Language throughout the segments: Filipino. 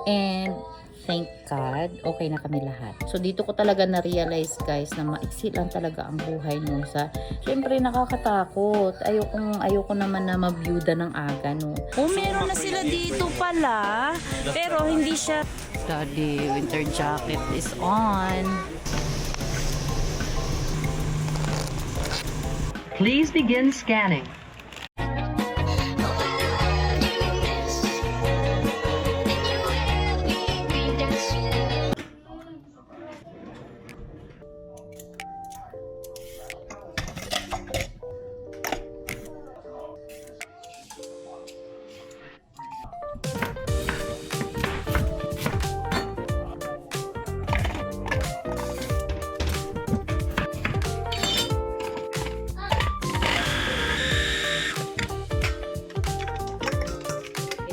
And thank God, okay na kami lahat. So dito ko talaga na-realize guys na maiksi lang talaga ang buhay no. Syempre nakakatakot. Ayoko naman na mabiyuda ng aga no. Oh, meron na sila dito pala. Pero hindi siya. Daddy, winter jacket is on. Please begin scanning.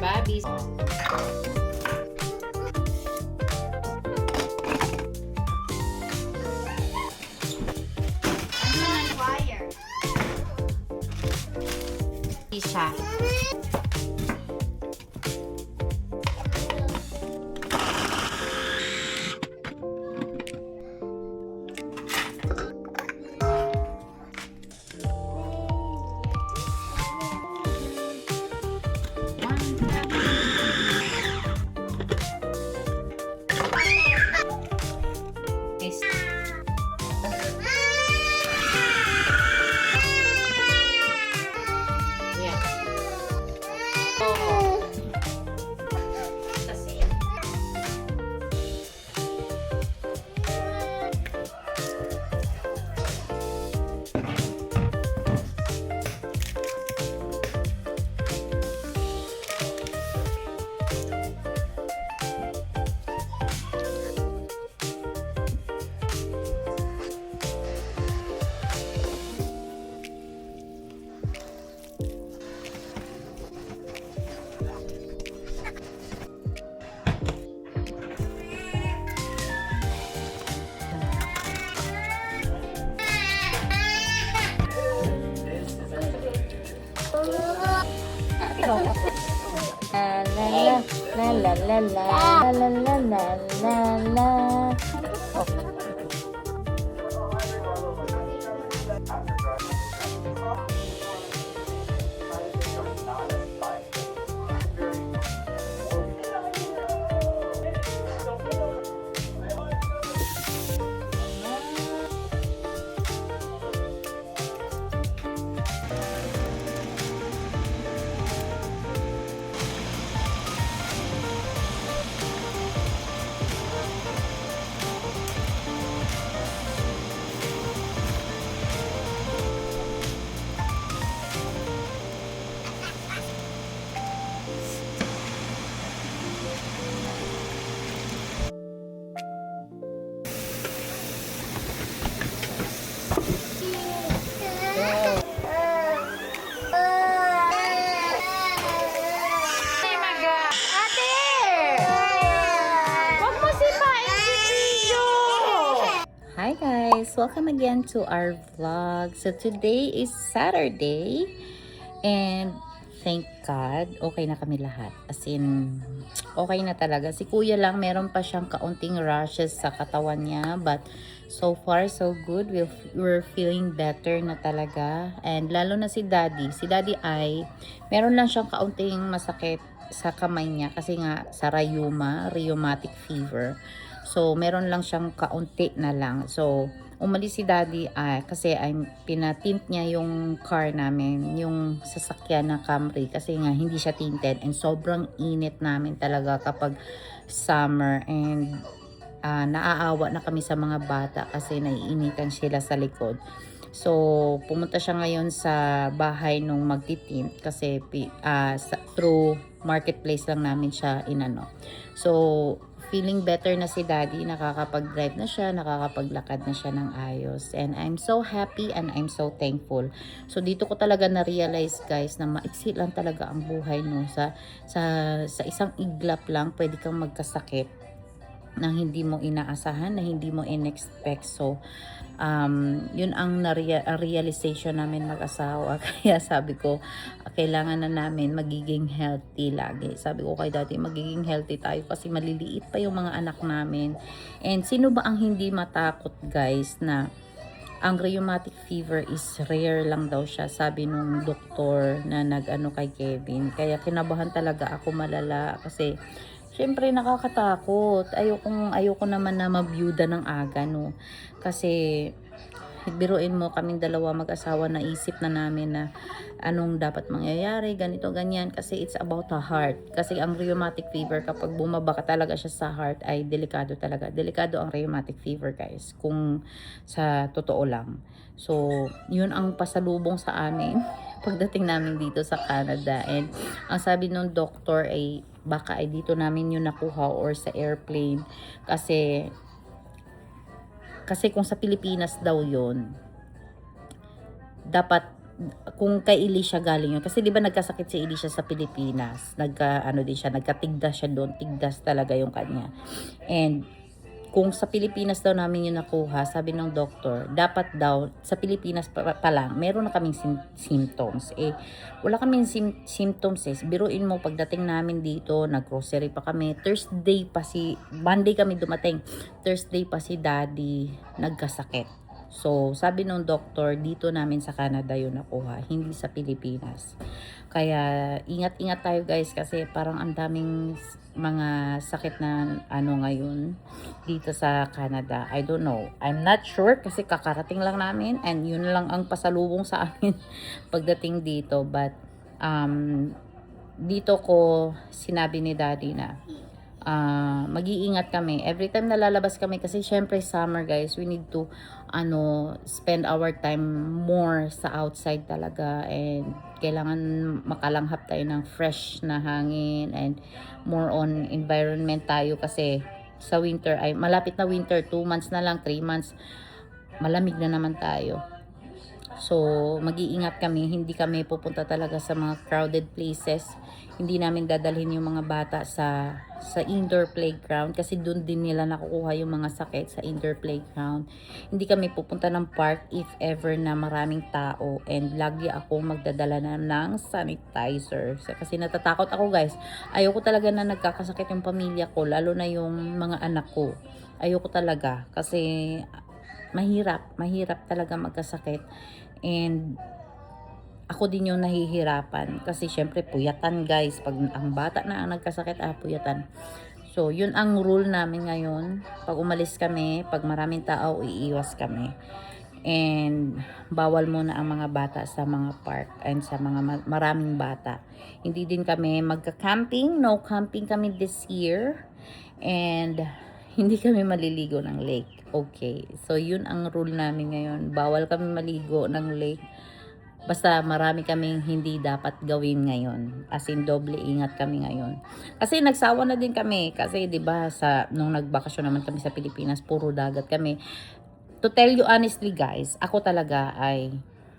Bobby. Siya. La la la la la la la la la la la. Hi guys! Welcome again to our vlog. So today is Saturday and thank God, okay na kami lahat. As in, okay na talaga. Si kuya lang, meron pa siyang kaunting rashes sa katawan niya. But so far, so good. We're feeling better na talaga. And lalo na si daddy. Si daddy ay, meron lang siyang kaunting masakit sa kamay niya. Kasi nga, sa rheumatic fever. So, meron lang siyang kaunti na lang. So, umalis si daddy kasi pinatint niya yung car namin, yung sasakyan na Camry kasi nga hindi siya tinted and sobrang init namin talaga kapag summer and naaawa na kami sa mga bata kasi naiinitan sila sa likod. So, pumunta siya ngayon sa bahay nung magtitint kasi through marketplace lang namin siya inano. So, feeling better na si daddy, nakakapag-drive na siya, nakakapaglakad na siya ng ayos. And I'm so happy and I'm so thankful. So dito ko talaga na-realize guys na maiksi lang talaga ang buhay no. Sa isang iglap lang pwede kang magkasakit na hindi mo inaasahan, na hindi mo in-expect. So yun ang realization namin mag-asawa. Kaya sabi ko, kailangan na namin magiging healthy lagi. Sabi ko kay Daddy, magiging healthy tayo kasi maliliit pa yung mga anak namin. And sino ba ang hindi matakot guys na ang rheumatic fever is rare lang daw siya, sabi nung doktor na nag-ano kay Kevin. Kaya kinabahan talaga ako malala kasi syempre nakakatakot. Ayoko naman na mabiyuda ng aga, no. Kasi biruin mo kaming dalawa mag-asawa, na isip na namin na anong dapat mangyayari, ganito, ganyan. Kasi it's about the heart. Kasi ang rheumatic fever, kapag bumaba ka talaga siya sa heart, ay delikado talaga. Delikado ang rheumatic fever, guys. Kung sa totoo lang. So, yun ang pasalubong sa amin pagdating namin dito sa Canada. And ang sabi ng doktor ay baka ay dito namin yun nakuha or sa airplane. Kasi kung sa Pilipinas daw yon, dapat kung kay Elisha galing yun. Kasi di ba nagkasakit si Elisha sa Pilipinas. Nagkatigdas siya doon. Tigdas talaga yung kanya. And kung sa Pilipinas daw namin yung nakuha, sabi ng doktor, dapat daw sa Pilipinas pa lang, meron na kaming symptoms. Wala kaming symptoms eh. Biruin mo, pagdating namin dito, nag-grocery pa kami. Monday kami dumating. Thursday pa si Daddy nagkasakit. So, sabi ng doktor, dito namin sa Canada yun nakuha, hindi sa Pilipinas. Kaya, ingat-ingat tayo guys kasi parang ang daming mga sakit na ngayon dito sa Canada. I don't know. I'm not sure kasi kakarating lang namin and yun lang ang pasalubong sa amin pagdating dito. But, dito ko sinabi ni Daddy na mag-iingat kami every time na lalabas kami kasi syempre summer guys, we need to spend our time more sa outside talaga and kailangan makalanghap tayo ng fresh na hangin and more on environment tayo kasi sa winter ay malapit na winter, 2 months na lang, 3 months malamig na naman tayo. So, mag-iingat kami. Hindi kami pupunta talaga sa mga crowded places. Hindi namin dadalhin yung mga bata sa indoor playground kasi doon din nila nakukuha yung mga sakit sa indoor playground. Hindi kami pupunta ng park if ever na maraming tao and lagi ako magdadala na ng sanitizer. Kasi natatakot ako guys. Ayoko talaga na nagkakasakit yung pamilya ko, lalo na yung mga anak ko. Ayoko talaga kasi mahirap talaga magkasakit. And ako din yung nahihirapan kasi syempre puyatan guys, pag ang bata na ang nagkasakit, puyatan. So yun ang rule namin ngayon, pag umalis kami, pag maraming tao, iiwas kami. And bawal muna ang mga bata sa mga park and sa mga maraming bata. Hindi din kami magka-camping, no camping kami this year. And hindi kami maliligo ng lake. Okay. So, yun ang rule namin ngayon. Bawal kami maligo ng lake. Basta marami kaming hindi dapat gawin ngayon. As in, doble ingat kami ngayon. Kasi nagsawa na din kami. Kasi, di ba nung nagbakasyon naman kami sa Pilipinas, puro dagat kami. To tell you honestly, guys, ako talaga ay,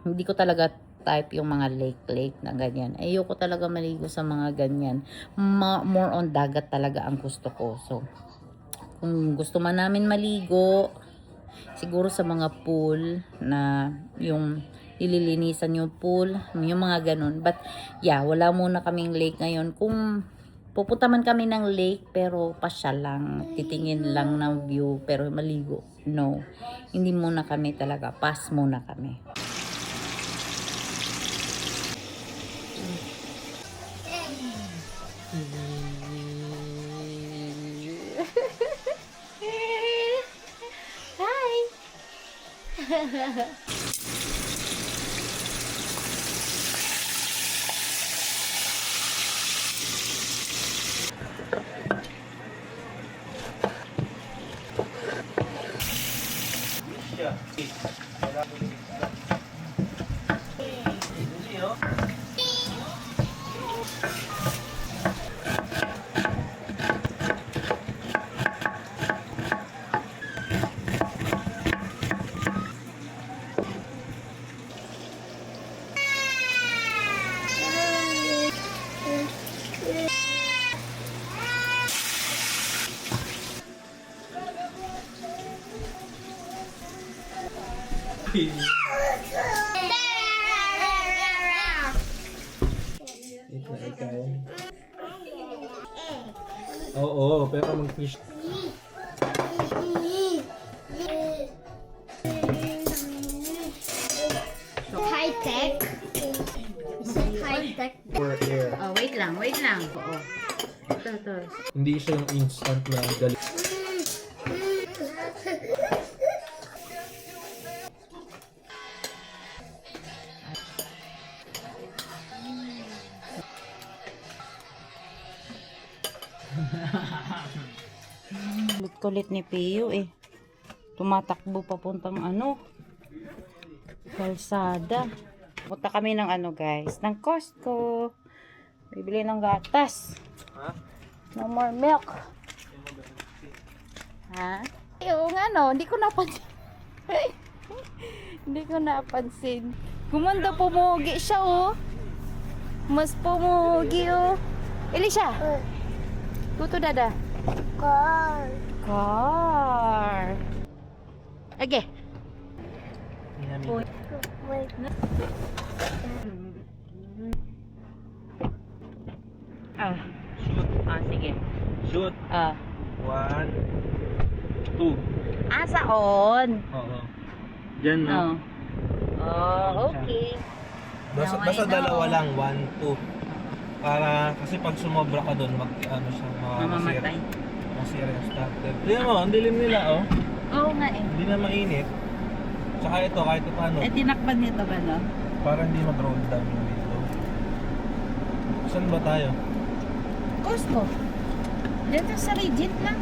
hindi ko talaga type yung mga lake na ganyan. Ayoko talaga maligo sa mga ganyan. More on dagat talaga ang gusto ko. So, kung gusto man namin maligo, siguro sa mga pool na yung ililinisan yung pool, yung mga ganun. But yeah, wala muna kaming lake ngayon. Kung pupunta man kami ng lake pero pasya lang, titingin lang ng view pero maligo, no. Hindi muna kami talaga, pass muna kami. Oo, pero mag-fish. High-tech? Is it high-tech? For air. Oh, wait lang. Oo. Ito. Hindi siya yung instant na gali. Kulit ni Pio eh. Tumatakbo papuntang kalsada. Punta kami ng guys, ng Costco. Bibili ng gatas. Ha? No more milk. Ha? Yung hindi ko napansin. Hindi ko napansin. Gumanda, pumugi siya oh. Mas pumugi oh. Elisha. Tuto dada. Car. Car. Okay. Wait. Sige. Shoot. 1, 2. Saon? Oo. Diyan no? Okay. Basta, Now I basta know. dalawa lang, 1, 2. Para, kasi pag sumobra ka doon, siya, Mamamatay. masira yung starter. Tignan mo, ang dilim nila, oh. Oo nga eh. Hindi na mainit. Tsaka ito, kahit paano, Tinakpan nito ba no? para hindi mag-roll down yung dito. Saan ba tayo? Costco. Dito sa Regent lang.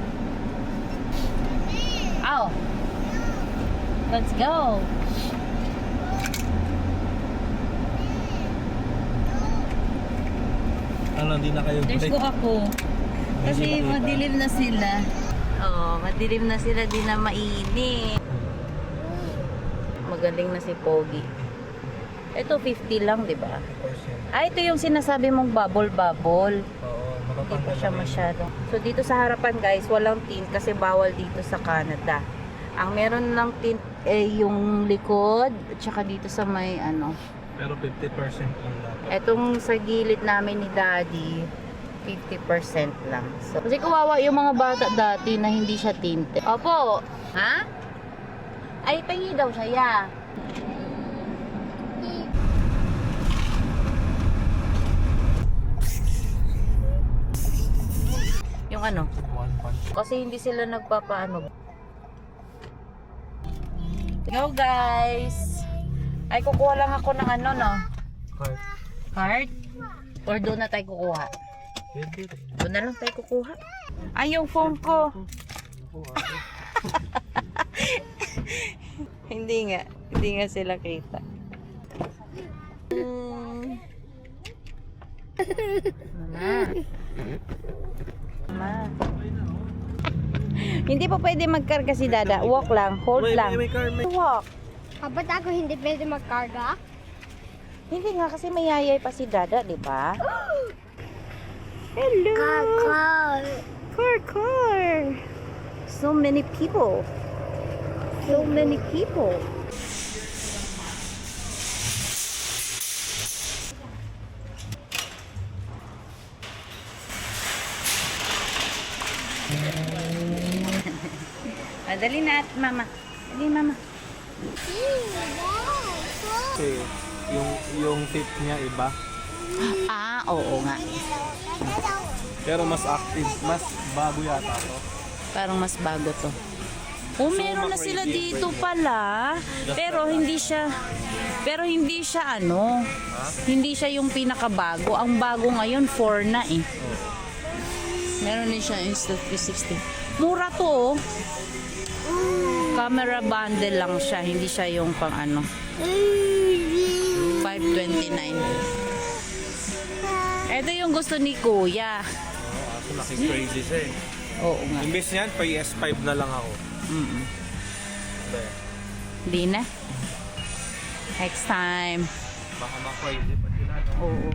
Let's go. Hindi na kayo There's break. ko ako. Kasi Hindi makita. madilim na sila. Madilim na sila, di na mainit. Magaling na si Pogi. Ito 50 lang, di ba? 50%. Ito yung sinasabi mong bubble. Oo, Hindi pa matatanggal siya na rin. masyado. So dito sa harapan guys, walang tint kasi bawal dito sa Canada. Ang meron lang tint yung likod at saka dito sa may Pero 50% lang dapat. Etong sa gilid namin ni Daddy, 50% lang. So, kasi kawawa yung mga bata dati na hindi siya tinted. Opo. Ha? Ay, pahingi daw siya, ya. Yung One punch. kasi hindi sila Go guys! Ay, kukuha lang ako ng Cart. card? Or doon na tayo kukuha? Pwede rin. Doon na lang tayo kukuha. Ay, yung phone ko. Hindi nga sila kita. Mama. Hindi pa pwede magkarga si Dada. Walk lang, hold lang. May car, may... Walk. Ba't ako hindi pwede magkarga? Hindi nga kasi mayayay pa si Dada, di ba? Hello. Car. Car. So many people. So many people. Dali na at mama. Dali mama. Kasi yung tip niya iba. Oo nga. Pero mas active, mas bago yata to. Parang mas bago to. Meron na sila dito pala. Pero hindi siya hindi siya yung pinakabago. Ang bago ngayon 4 na eh. Meron din siya Insta360. Mura to oh. Camera bundle lang siya, hindi siya yung pang 529. Ito yung gusto ni Kuya. Kasi naki-crazy siya eh. Oo nga. Imbes niyan, PS5 na lang ako. Hindi na. Next time. Baka ma-crazy pa sila. No? Oo.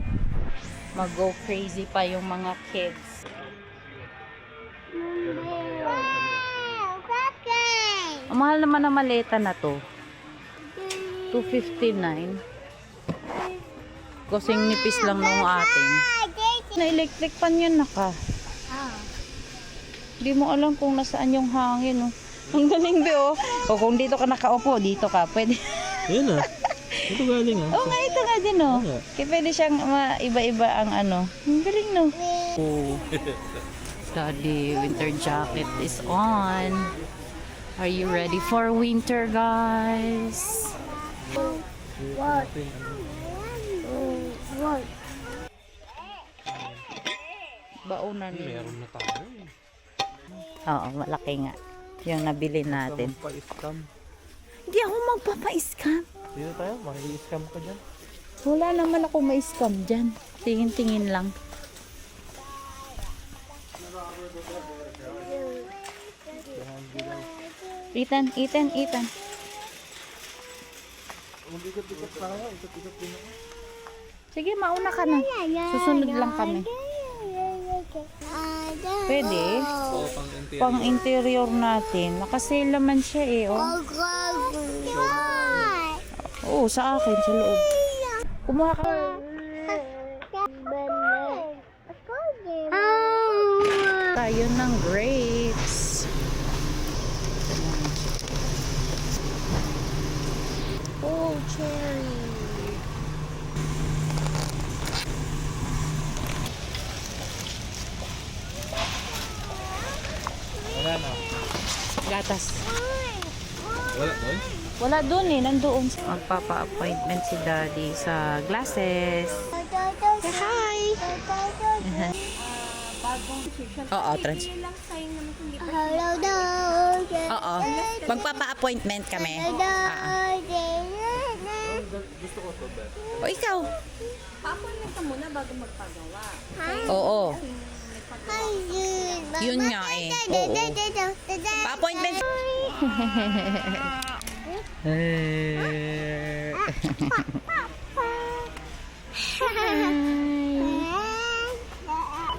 Mag-go crazy pa yung mga kids. Ang mahal naman ang maleta na to. $259. Kasing nipis lang nung atin. Na electric pan yun naka. Hindi mo alam kung nasaan yung hangin, oh. Ang galing, be, oh. O kung dito ka nakaupo, dito ka. Pwede. Yun ah. Ito galing ah. Oo nga, ito nga din, oh. Oo nga. Kaya pwede siyang iba-iba ang ano. Ang galing, no? Oh. Daddy, winter jacket is on. Are you ready for winter, guys? What? What? Baunan nila. Meron na tayo eh. Oo, malaki nga. Yung nabili natin. Pa-scam. Hindi ako magpapa-scam. Dito tayo, maki-scam ka dyan. Wala naman ako ma-scam dyan. Tingin-tingin lang. Ethan. Ikot-ikot pa kayo, ikot-ikot din ako. Sige, mauna ka na. Susunod lang kami. Pwede. Oo, pang interior. Pang interior natin. Nakasale naman siya eh. Oh. Oo, sa akin, sa loob. Kumuha ka. Tayo ng grapes. Oh, cherry. Wala na. Gatas. Wala doon? Wala doon eh, nandoon. Magpapa-appointment si Daddy sa glasses. Hi! Oo, trans. Hello, dog. Oo. Magpapa-appointment kami. O ikaw? Pa-appointment ka muna bago magpagawa. Oo. Yun nga eh. Oo. Pa-appointment.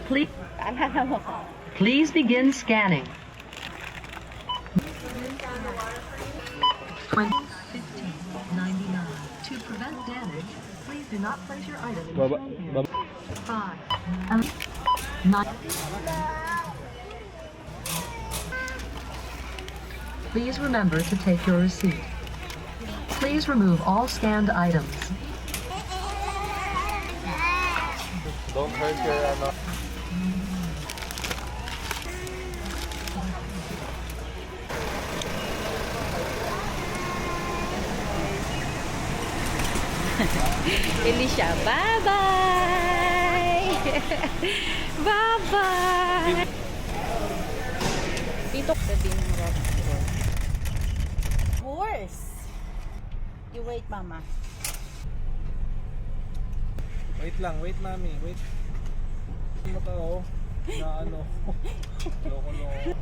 Please, please begin scanning. 20, 15, 99. To prevent damage, please do not place your item in Baba, the baba. 5, 9. Please remember to take your receipt. Please remove all scanned items. Don't hurt your ano. Elisha, bye-bye! Bye-bye! Dito sa dinurot. Horse! You wait, mama. Wait lang, wait mami, wait. Ano to oh? Na ano? Loko-loko.